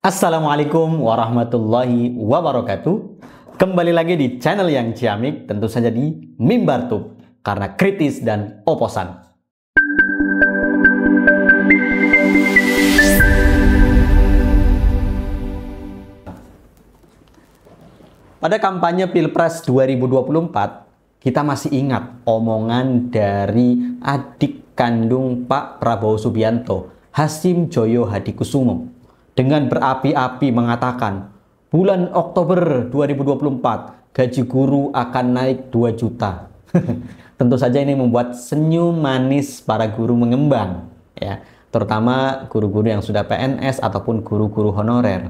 Assalamualaikum warahmatullahi wabarakatuh. Kembali lagi di channel yang ciamik, tentu saja di Mimbar Tube, karena kritis dan oposan. Pada kampanye Pilpres 2024, kita masih ingat omongan dari adik kandung Pak Prabowo Subianto, Hasim Joyo Hadikusumo, dengan berapi-api mengatakan, bulan Oktober 2024, gaji guru akan naik 2 juta. Tentu saja ini membuat senyum manis para guru mengembang, ya, terutama guru-guru yang sudah PNS ataupun guru-guru honorer.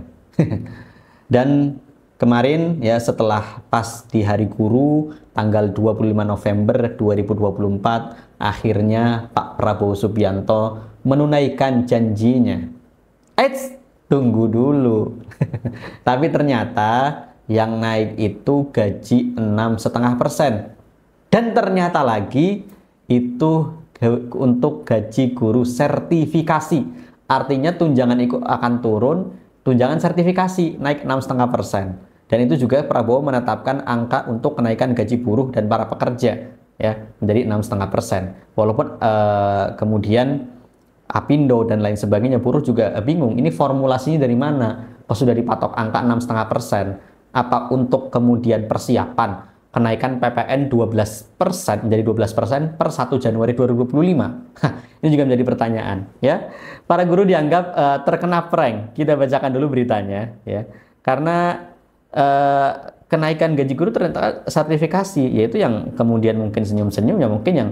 Dan kemarin, ya, setelah pas di Hari Guru tanggal 25 November 2024, akhirnya Pak Prabowo Subianto menunaikan janjinya. Eits, tunggu dulu. Tapi ternyata yang naik itu gaji 6,5%. Dan ternyata lagi itu untuk gaji guru sertifikasi. Artinya tunjangan itu akan turun, tunjangan sertifikasi naik 6,5%. Dan itu juga Prabowo menetapkan angka untuk kenaikan gaji buruh dan para pekerja, ya, menjadi 6,5%. Walaupun kemudian Apindo dan lain sebagainya, buruh juga bingung, ini formulasinya dari mana? Kok sudah dipatok angka 6,5%? Apa untuk kemudian persiapan kenaikan PPN 12% menjadi 12% per 1 Januari 2025? Ini juga menjadi pertanyaan, ya. Para guru dianggap terkena prank. Kita bacakan dulu beritanya, ya. Karena kenaikan gaji guru ternyata sertifikasi, yaitu yang kemudian mungkin senyum-senyum, ya mungkin yang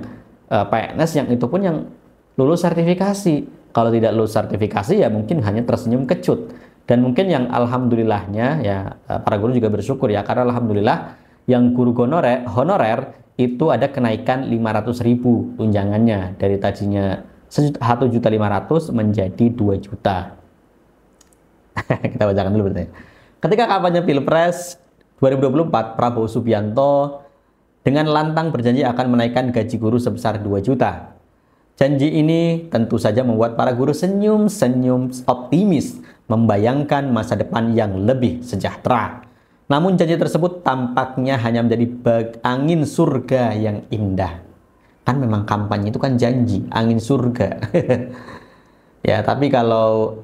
PNS, yang itu pun yang lulus sertifikasi. Kalau tidak lulus sertifikasi, ya mungkin hanya tersenyum kecut. Dan mungkin yang alhamdulillahnya, ya, para guru juga bersyukur, ya, karena alhamdulillah yang guru honorer itu ada kenaikan 500.000 tunjangannya, dari tadinya 1.500.000 menjadi 2 juta. Kita bacakan dulu berarti. Ketika kampanye Pilpres 2024, Prabowo Subianto dengan lantang berjanji akan menaikkan gaji guru sebesar 2 juta. Janji ini tentu saja membuat para guru senyum-senyum optimis, membayangkan masa depan yang lebih sejahtera. Namun janji tersebut tampaknya hanya menjadi angin surga yang indah. Kan memang kampanye itu kan janji, angin surga. Ya, tapi kalau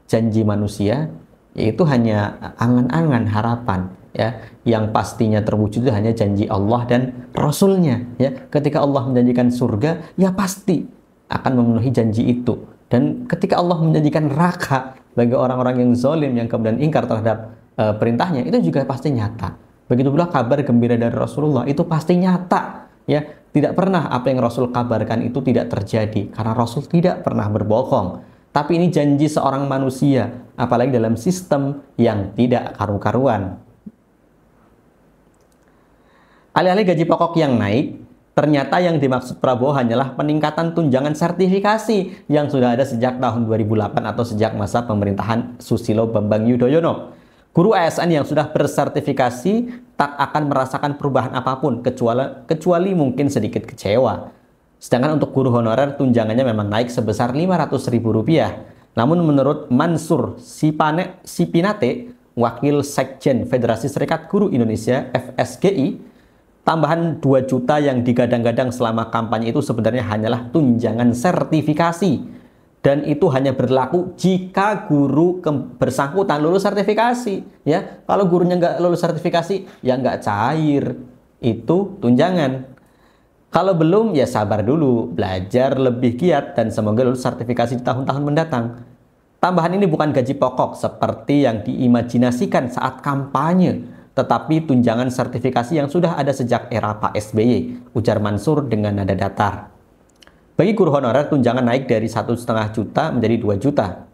janji manusia, itu hanya angan-angan, harapan, ya, yang pastinya terwujud itu hanya janji Allah dan Rasulnya, ya. Ketika Allah menjanjikan surga, ya pasti akan memenuhi janji itu. Dan ketika Allah menjanjikan neraka bagi orang-orang yang zalim, yang kemudian ingkar terhadap perintahnya, itu juga pasti nyata. Begitu pula kabar gembira dari Rasulullah, itu pasti nyata, ya. Tidak pernah apa yang Rasul kabarkan itu tidak terjadi, karena Rasul tidak pernah berbohong. Tapi ini janji seorang manusia, apalagi dalam sistem yang tidak karu-karuan. Alih-alih gaji pokok yang naik, ternyata yang dimaksud Prabowo hanyalah peningkatan tunjangan sertifikasi yang sudah ada sejak tahun 2008 atau sejak masa pemerintahan Susilo Bambang Yudhoyono. Guru ASN yang sudah bersertifikasi tak akan merasakan perubahan apapun, kecuali mungkin sedikit kecewa. Sedangkan untuk guru honorer, tunjangannya memang naik sebesar Rp500.000. Namun menurut Mansur Sipinate, Wakil Sekjen Federasi Serikat Guru Indonesia (FSGI), tambahan 2 juta yang digadang-gadang selama kampanye itu sebenarnya hanyalah tunjangan sertifikasi. Dan itu hanya berlaku jika guru bersangkutan lulus sertifikasi, ya. Kalau gurunya nggak lulus sertifikasi, ya nggak cair itu tunjangan. Kalau belum, ya sabar dulu, belajar lebih giat, dan semoga lulus sertifikasi di tahun-tahun mendatang. Tambahan ini bukan gaji pokok seperti yang diimajinasikan saat kampanye, tetapi tunjangan sertifikasi yang sudah ada sejak era Pak SBY, ujar Mansur dengan nada datar. Bagi guru honorer, tunjangan naik dari 1,5 juta menjadi 2 juta.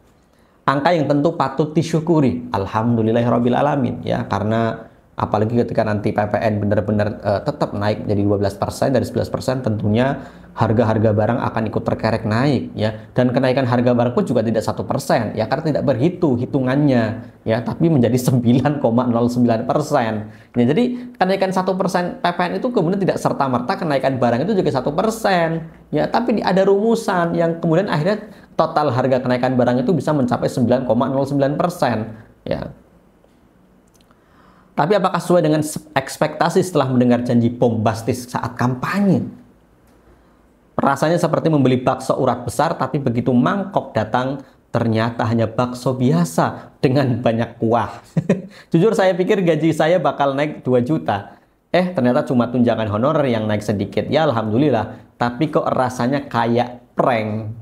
Angka yang tentu patut disyukuri, alhamdulillahirrabbilalamin, ya, karena apalagi ketika nanti PPN benar-benar tetap naik jadi 12%, dari 11%, tentunya harga-harga barang akan ikut terkerek naik, ya. Dan kenaikan harga barang pun juga tidak 1%, ya, karena tidak hitungannya, ya, tapi menjadi 9,09%. Ya, jadi kenaikan 1% PPN itu kemudian tidak serta-merta kenaikan barang itu juga 1%, ya, tapi ada rumusan yang kemudian akhirnya total harga kenaikan barang itu bisa mencapai 9,09%. Ya. Tapi apakah sesuai dengan ekspektasi setelah mendengar janji bombastis saat kampanye? Rasanya seperti membeli bakso urat besar, tapi begitu mangkok datang, ternyata hanya bakso biasa dengan banyak kuah. Jujur saya pikir gaji saya bakal naik 2 juta. Ternyata cuma tunjangan honorer yang naik sedikit. Ya alhamdulillah, tapi kok rasanya kayak prank.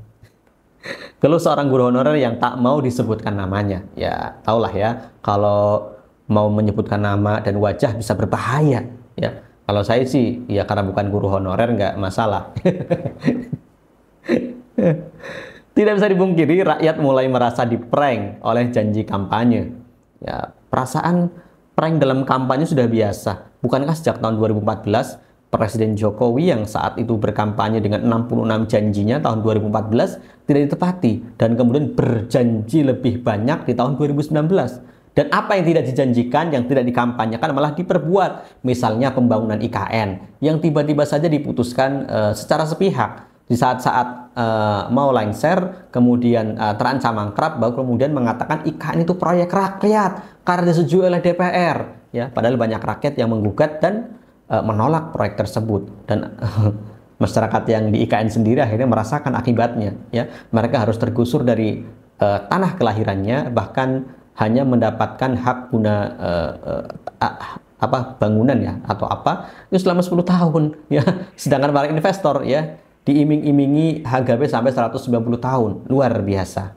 Kalau seorang guru honorer yang tak mau disebutkan namanya. Ya, taulah ya, kalau mau menyebutkan nama dan wajah bisa berbahaya. Ya, kalau saya sih, ya karena bukan guru honorer nggak masalah. Tidak bisa dipungkiri, rakyat mulai merasa diprank oleh janji kampanye. Ya, perasaan prank dalam kampanye sudah biasa. Bukankah sejak tahun 2014, Presiden Jokowi yang saat itu berkampanye dengan 66 janjinya tahun 2014 tidak ditepati, dan kemudian berjanji lebih banyak di tahun 2019. Dan apa yang tidak dijanjikan, yang tidak dikampanyekan malah diperbuat. Misalnya pembangunan IKN yang tiba-tiba saja diputuskan secara sepihak. Di saat-saat mau lengser, kemudian terancam mangkrak, baru kemudian mengatakan IKN itu proyek rakyat karena disetujui oleh DPR. Ya, padahal banyak rakyat yang menggugat dan menolak proyek tersebut. Dan masyarakat yang di IKN sendiri akhirnya merasakan akibatnya. Ya, mereka harus tergusur dari tanah kelahirannya, bahkan hanya mendapatkan hak guna bangunan ya atau apa itu selama 10 tahun ya, sedangkan para investor ya diiming-imingi HGB sampai 190 tahun. Luar biasa.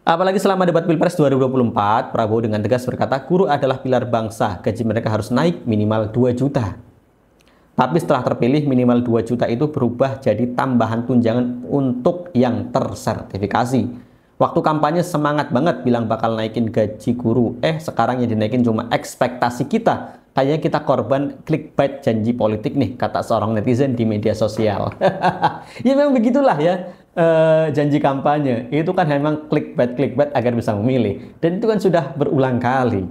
Apalagi selama debat Pilpres 2024, Prabowo dengan tegas berkata guru adalah pilar bangsa, gaji mereka harus naik minimal 2 juta. Tapi setelah terpilih, minimal 2 juta itu berubah jadi tambahan tunjangan untuk yang tersertifikasi. Waktu kampanye semangat banget bilang bakal naikin gaji guru. Sekarang yang dinaikin cuma ekspektasi kita. Kayaknya kita korban clickbait janji politik nih, kata seorang netizen di media sosial. Ya memang begitulah ya, janji kampanye. Itu kan memang clickbait agar bisa memilih. Dan itu kan sudah berulang kali.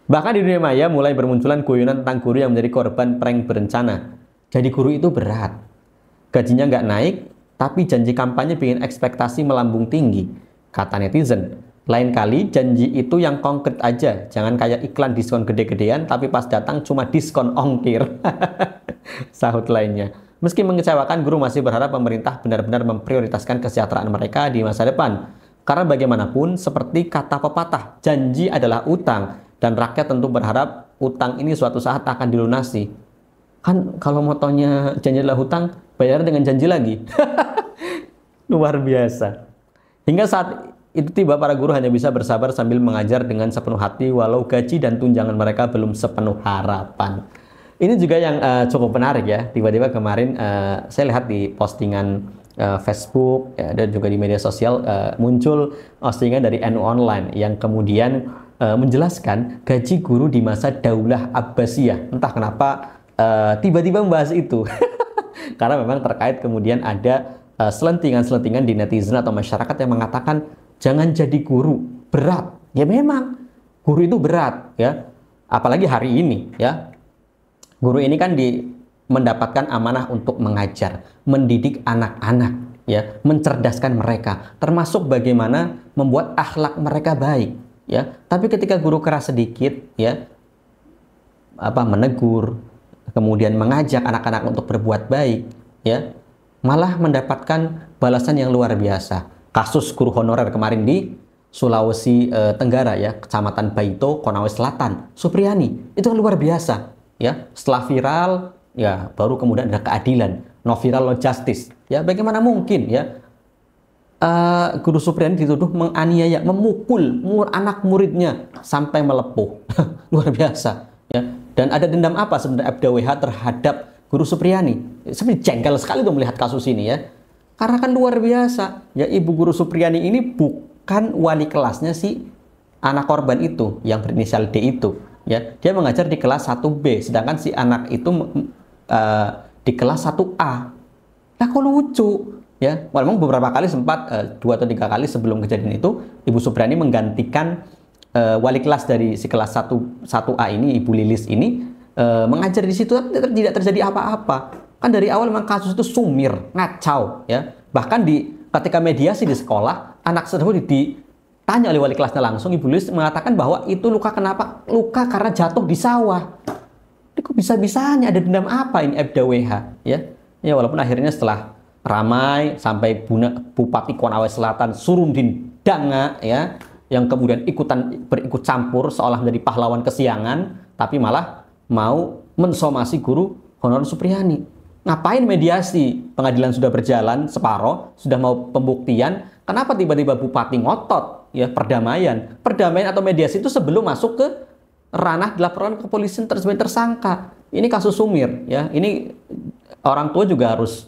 Bahkan di dunia maya mulai bermunculan guyonan tentang guru yang menjadi korban prank berencana. Jadi guru itu berat. Gajinya nggak naik, tapi janji kampanye bikin ekspektasi melambung tinggi, kata netizen. Lain kali janji itu yang konkret aja, jangan kayak iklan diskon gede-gedean tapi pas datang cuma diskon ongkir. Sahut lainnya. Meski mengecewakan, guru masih berharap pemerintah benar-benar memprioritaskan kesejahteraan mereka di masa depan. Karena bagaimanapun, seperti kata pepatah, janji adalah utang, dan rakyat tentu berharap utang ini suatu saat akan dilunasi. Kan kalau motonya janji adalah hutang, bayar dengan janji lagi. Luar biasa. Hingga saat itu tiba, para guru hanya bisa bersabar sambil mengajar dengan sepenuh hati walau gaji dan tunjangan mereka belum sepenuh harapan. Ini juga yang cukup menarik ya. Tiba-tiba kemarin saya lihat di postingan Facebook ya, dan juga di media sosial muncul postingan dari NU Online yang kemudian menjelaskan gaji guru di masa Daulah Abbasiyah. Entah kenapa tiba-tiba membahas itu. Karena memang terkait kemudian ada selentingan-selentingan di netizen atau masyarakat yang mengatakan jangan jadi guru, berat. Ya memang guru itu berat ya. Apalagi hari ini ya. Guru ini kan mendapatkan amanah untuk mengajar, mendidik anak-anak ya, mencerdaskan mereka, termasuk bagaimana membuat akhlak mereka baik ya. Tapi ketika guru keras sedikit ya, menegur, kemudian mengajak anak-anak untuk berbuat baik ya, malah mendapatkan balasan yang luar biasa. Kasus guru honorer kemarin di Sulawesi Tenggara ya, Kecamatan Baito, Konawe Selatan, Supriyani, itu kan luar biasa ya. Setelah viral ya, baru kemudian ada keadilan, no viral no justice ya. Bagaimana mungkin ya Guru Supriyani dituduh menganiaya, memukul anak muridnya sampai melepuh. Luar biasa ya. Dan ada dendam apa sebenarnya FDWH terhadap Guru Supriyani? Sebenarnya jengkel sekali tuh melihat kasus ini ya. Karena kan luar biasa ya, Ibu Guru Supriyani ini bukan wali kelasnya si anak korban itu yang berinisial D itu ya. Dia mengajar di kelas 1B, sedangkan si anak itu di kelas 1A. Nah kok lucu ya. Memang beberapa kali sempat 2 atau 3 kali sebelum kejadian itu Ibu Supriyani menggantikan wali kelas dari si kelas 1A ini, Ibu Lilis ini mengajar di situ, tidak terjadi apa-apa. Kan dari awal memang kasus itu sumir, ngacau, ya. Bahkan ketika mediasi di sekolah, anak tersebut ditanya oleh wali kelasnya langsung, Ibu Lilis mengatakan bahwa itu luka kenapa? Luka karena jatuh di sawah. Ini kok bisa-bisanya ada dendam apa ini FDWH, ya? Ya walaupun akhirnya setelah ramai sampai Bupati Konawe Selatan Surundin Danga, ya, yang kemudian berikut campur seolah menjadi pahlawan kesiangan, tapi malah mau mensomasi guru Honorer Supriyani. Ngapain mediasi? Pengadilan sudah berjalan separoh, sudah mau pembuktian. Kenapa tiba-tiba Bupati ngotot, ya, perdamaian? Perdamaian atau mediasi itu sebelum masuk ke ranah dilaporkan ke kepolisian sebagai tersangka. Ini kasus sumir, ya. Ini orang tua juga harus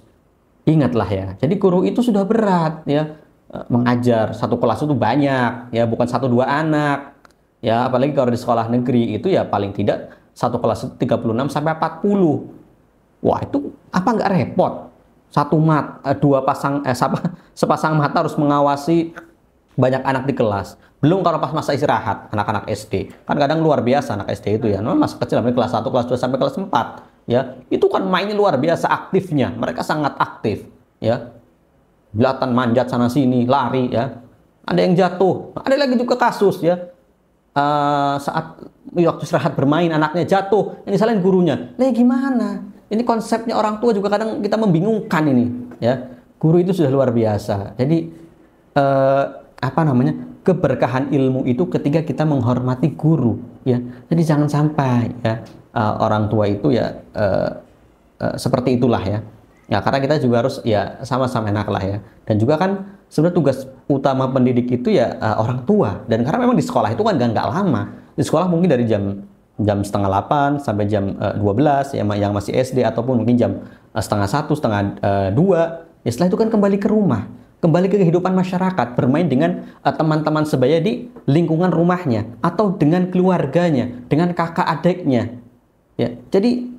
ingatlah, ya. Jadi guru itu sudah berat, ya. Mengajar satu kelas itu banyak, ya, bukan 1-2 anak, ya. Apalagi kalau di sekolah negeri itu ya paling tidak satu kelas itu 36 sampai 40. Wah, itu apa nggak repot? Sepasang mata harus mengawasi banyak anak di kelas. Belum kalau pas masa istirahat, anak-anak SD. Kan kadang luar biasa anak SD itu, ya. Memang masih kecil, kelas 1, kelas 2 sampai kelas 4, ya. Itu kan mainnya luar biasa aktifnya. Mereka sangat aktif, ya. Belatan manjat sana sini, lari, ya. Ada yang jatuh. Ada lagi juga kasus, ya. Saat waktu istirahat bermain anaknya jatuh, yang disalahin gurunya. Nah, gimana? Ini konsepnya orang tua juga kadang kita membingungkan ini, ya. Guru itu sudah luar biasa. Jadi keberkahan ilmu itu ketika kita menghormati guru, ya. Jadi jangan sampai, ya, orang tua itu, ya, seperti itulah, ya. Ya, karena kita juga harus, ya, sama-sama enak lah, ya. Dan juga kan sebenarnya tugas utama pendidik itu, ya, orang tua. Dan karena memang di sekolah itu kan nggak lama. Di sekolah mungkin dari jam 7:30 sampai jam 12, ya, yang masih SD, ataupun mungkin jam 1:30, 1:30, 2. Ya, setelah itu kan kembali ke rumah, kembali ke kehidupan masyarakat, bermain dengan teman-teman sebaya di lingkungan rumahnya, atau dengan keluarganya, dengan kakak adiknya, ya. Jadi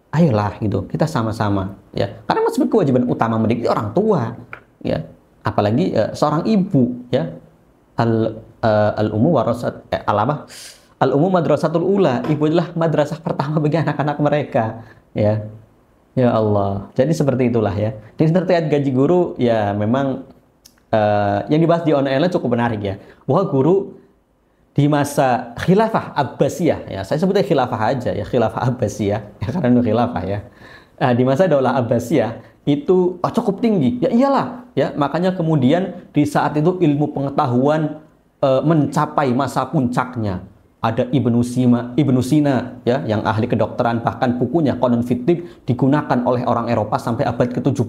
ayolah, gitu, kita sama-sama, ya, karena masih kewajiban utama mendidik orang tua, ya, apalagi seorang ibu, ya. Al-ummu madrasatul ula, ibu adalah madrasah pertama bagi anak-anak mereka, ya. Ya Allah, jadi seperti itulah, ya. Jadi terkait gaji guru, ya, memang yang dibahas di online cukup menarik, ya, bahwa guru di masa khilafah Abbasiyah, ya, saya sebutnya khilafah aja, ya, khilafah Abbasiyah, ya, karena itu khilafah, ya. Di masa Daulah Abbasiyah itu cukup tinggi, ya, iyalah, ya, makanya kemudian di saat itu ilmu pengetahuan mencapai masa puncaknya. Ada Ibnu Sina, ya, yang ahli kedokteran, bahkan bukunya Qanun fit Tibb digunakan oleh orang Eropa sampai abad ke-17,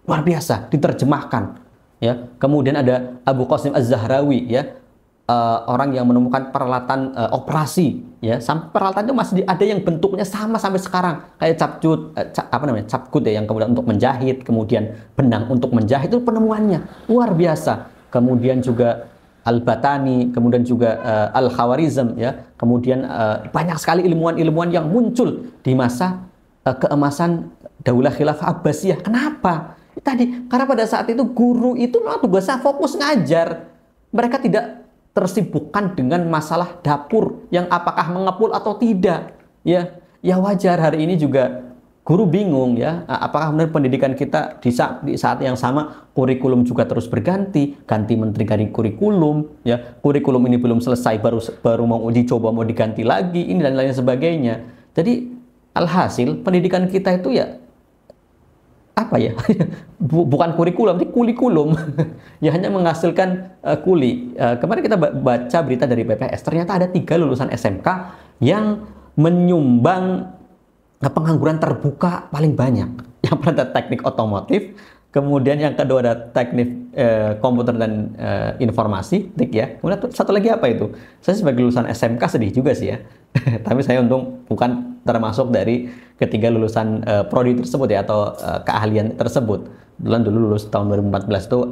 luar biasa, diterjemahkan, ya. Kemudian ada Abu Qasim Az-Zahrawi, ya, orang yang menemukan peralatan operasi, ya, sampai peralatan itu masih ada yang bentuknya sama sampai sekarang, kayak capcut, ya, yang kemudian untuk menjahit, kemudian benang untuk menjahit, itu penemuannya luar biasa. Kemudian juga Al-Batani, kemudian juga Al-Khawarizm, ya, kemudian banyak sekali ilmuwan-ilmuwan yang muncul di masa keemasan Daulah Khilafah Abbasiyah. Kenapa? Tadi karena pada saat itu guru itu memang tugasnya fokus ngajar. Mereka tidak tersibukkan dengan masalah dapur yang apakah mengepul atau tidak, ya. Ya wajar hari ini juga guru bingung, ya, apakah benar pendidikan kita di saat yang sama kurikulum juga terus ganti menteri ganti kurikulum, ya, kurikulum ini belum selesai baru mau dicoba mau diganti lagi ini dan lain sebagainya. Jadi alhasil pendidikan kita itu, ya, apa, ya, bukan kurikulum, tapi kulikulum. Ya, hanya menghasilkan kuli. Kemarin kita baca berita dari BPS, ternyata ada 3 lulusan SMK yang menyumbang pengangguran terbuka paling banyak. Yang pertama ada teknik otomotif, kemudian yang kedua ada teknik komputer dan informasi, TIK, ya. Kemudian satu lagi apa itu? Saya sebagai lulusan SMK sedih juga sih, ya. Tapi saya untung bukan termasuk dari ketiga lulusan prodi tersebut, ya, atau keahlian tersebut. Dulu lulus tahun 2014 itu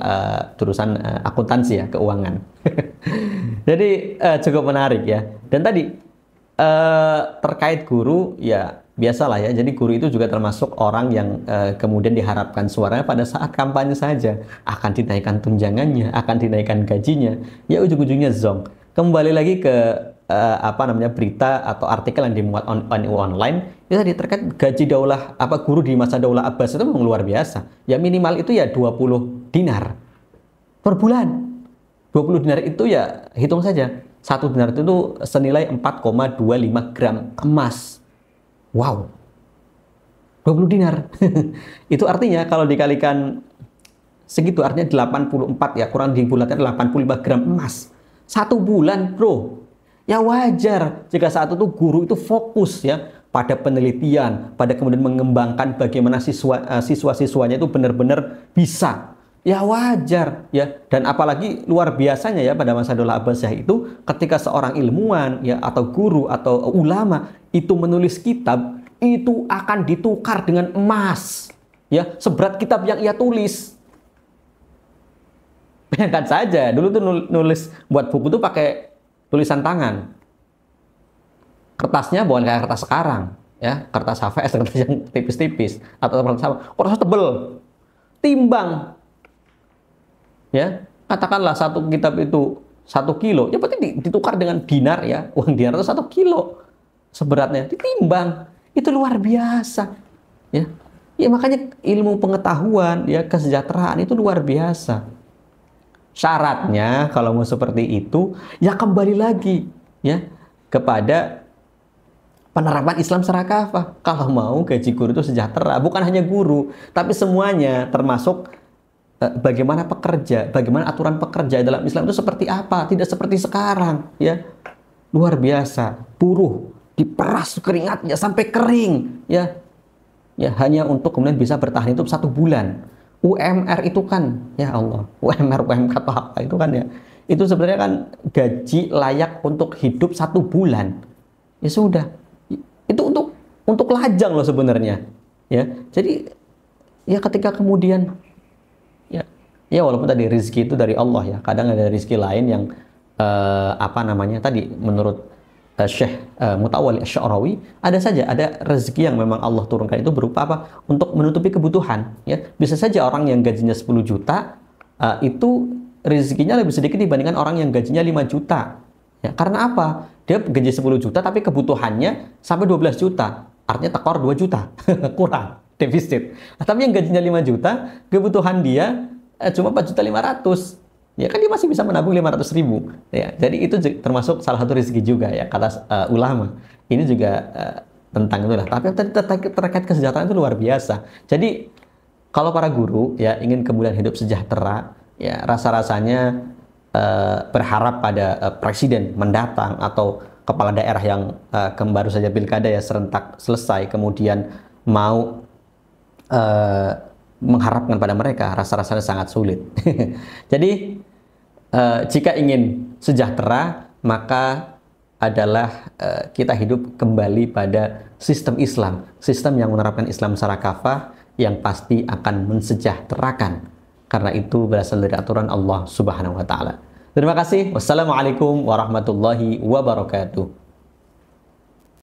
jurusan akuntansi, ya, keuangan. Jadi cukup menarik, ya. Dan tadi terkait guru, ya, biasalah, ya. Jadi guru itu juga termasuk orang yang kemudian diharapkan suaranya pada saat kampanye saja akan dinaikkan tunjangannya, akan dinaikkan gajinya, ya, ujung-ujungnya zonk. Kembali lagi ke apa namanya berita atau artikel yang dimuat online itu tadi terkait gaji daulah guru di masa Daulah Abbas itu memang luar biasa. Ya minimal itu ya 20 dinar per bulan. 20 dinar itu ya hitung saja. 1 dinar itu senilai 4,25 gram emas. Wow. 20 dinar. Itu artinya kalau dikalikan segitu artinya 84 ya, kurang dibulatkan 85 gram emas. 1 bulan, bro. Ya wajar jika saat itu guru itu fokus ya pada penelitian, pada kemudian mengembangkan bagaimana siswa-siswanya itu benar-benar bisa. Ya wajar ya, dan apalagi luar biasanya ya pada masa Daulah Abbasiyah itu ketika seorang ilmuwan ya atau guru atau ulama itu menulis kitab itu akan ditukar dengan emas ya seberat kitab yang ia tulis. Bayangkan saja, dulu tuh nulis buat buku tuh pakai tulisan tangan. Kertasnya bukan kayak kertas sekarang, ya, kertas HVS, kertas yang tipis-tipis atau kertas tebel. Timbang. Ya, katakanlah satu kitab itu 1 kilo, ya berarti ditukar dengan dinar ya. Uang dinar itu 1 kilo seberatnya, ditimbang. Itu luar biasa. Ya. Ya makanya ilmu pengetahuan, ya kesejahteraan itu luar biasa. Syaratnya kalau mau seperti itu ya kembali lagi ya kepada penerapan Islam secara kafah. Kalau mau gaji guru itu sejahtera, bukan hanya guru tapi semuanya, termasuk bagaimana pekerja, bagaimana aturan pekerja dalam Islam itu seperti apa, tidak seperti sekarang ya. Luar biasa, buruh diperas keringatnya sampai kering ya. Ya hanya untuk kemudian bisa bertahan hidup 1 bulan. UMR itu kan, ya Allah, UMR, UMK atau apa itu kan ya, itu sebenarnya kan gaji layak untuk hidup 1 bulan. Ya sudah, itu untuk lajang loh sebenarnya. Ya, jadi ya ketika kemudian ya walaupun tadi rezeki itu dari Allah ya, kadang ada rezeki lain yang apa namanya tadi menurut Syekh Mutawalli Asy-Sya'rawi, ada saja ada rezeki yang memang Allah turunkan itu berupa apa? Untuk menutupi kebutuhan ya. Bisa saja orang yang gajinya 10 juta itu rezekinya lebih sedikit dibandingkan orang yang gajinya 5 juta. Ya, karena apa? Dia gaji 10 juta tapi kebutuhannya sampai 12 juta. Artinya tekor 2 juta. Kurang, defisit. Tapi yang gajinya 5 juta, kebutuhan dia cuma 4.500.000. Ya kan dia masih bisa menabung 500.000 ya. Jadi itu termasuk salah satu rezeki juga ya kata ulama. Ini juga tentang itulah. Tapi terkait kesejahteraan itu luar biasa. Jadi kalau para guru ya ingin kemudian hidup sejahtera ya rasa-rasanya berharap pada presiden mendatang atau kepala daerah yang baru saja pilkada ya serentak selesai kemudian mau mengharapkan pada mereka, rasa-rasanya sangat sulit. Jadi jika ingin sejahtera maka adalah kita hidup kembali pada sistem Islam, sistem yang menerapkan Islam secara kafah yang pasti akan mensejahterakan, karena itu berasal dari aturan Allah Subhanahu wa taala. Terima kasih. Wassalamualaikum warahmatullahi wabarakatuh.